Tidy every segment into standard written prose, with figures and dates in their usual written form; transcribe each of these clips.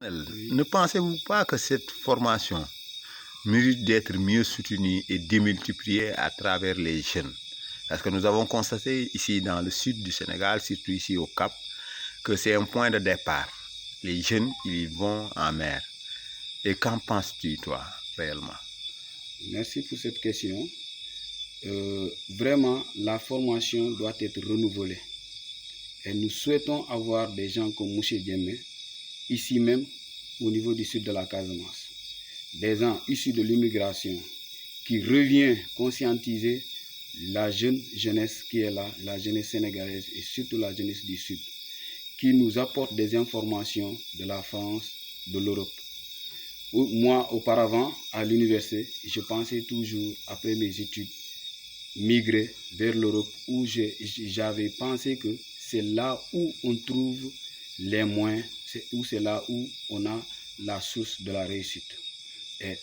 Oui. Ne pensez-vous pas que cette formation mérite d'être mieux soutenue et démultipliée à travers les jeunes? Parce que nous avons constaté ici dans le sud du Sénégal, surtout ici au Cap, que c'est un point de départ. Les jeunes, ils vont en mer. Et qu'en penses-tu, toi, réellement? Merci pour cette question. Vraiment, la formation doit être renouvelée. Et nous souhaitons avoir des gens comme Mouché Diémé, ici même, au niveau du sud de la Casamance. Des gens issus de l'immigration qui revient conscientiser la jeunesse qui est là, la jeunesse sénégalaise et surtout la jeunesse du Sud, qui nous apporte des informations de la France, de l'Europe. Moi, auparavant, à l'université, je pensais toujours, après mes études, migrer vers l'Europe où j'avais pensé que c'est là où on trouve les moyens, c'est là où on a la source de la réussite. Et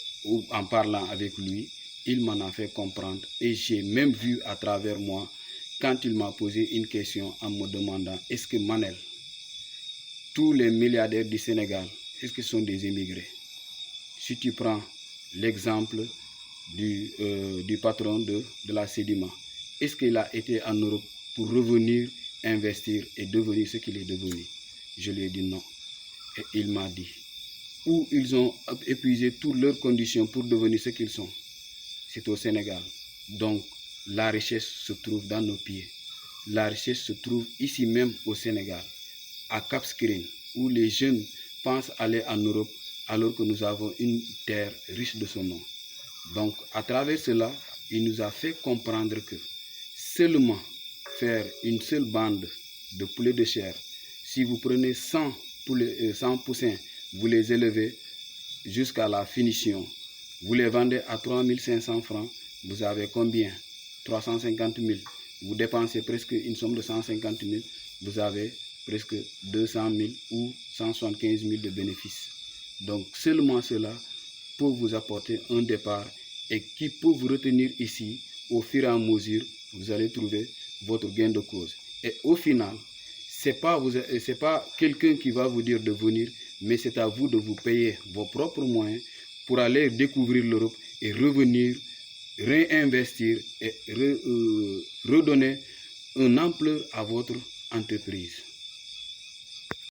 en parlant avec lui, il m'en a fait comprendre et j'ai même vu à travers moi quand il m'a posé une question en me demandant est-ce que Manel, tous les milliardaires du Sénégal, est-ce que ce sont des immigrés? Si tu prends l'exemple du patron de la Sedima, est-ce qu'il a été en Europe pour revenir investir et devenir ce qu'il est devenu? Je lui ai dit non. Et il m'a dit, où ils ont épuisé toutes leurs conditions pour devenir ce qu'ils sont, c'est au Sénégal. Donc, la richesse se trouve dans nos pieds. La richesse se trouve ici même au Sénégal, à Cap Skirring, où les jeunes pensent aller en Europe alors que nous avons une terre riche de son nom. Donc, à travers cela, il nous a fait comprendre que seulement faire une seule bande de poulets de chair, si vous prenez 100 poussins, vous les élevez jusqu'à la finition, vous les vendez à 3500 francs, vous avez combien? 350 000. Vous dépensez presque une somme de 150 000, vous avez presque 200 000 ou 175 000 de bénéfices. Donc seulement cela peut vous apporter un départ et qui peut vous retenir ici. Au fur et à mesure, vous allez trouver votre gain de cause. Et au final, ce n'est pas quelqu'un qui va vous dire de venir, mais c'est à vous de vous payer vos propres moyens pour aller découvrir l'Europe et revenir, réinvestir et redonner une ampleur à votre entreprise.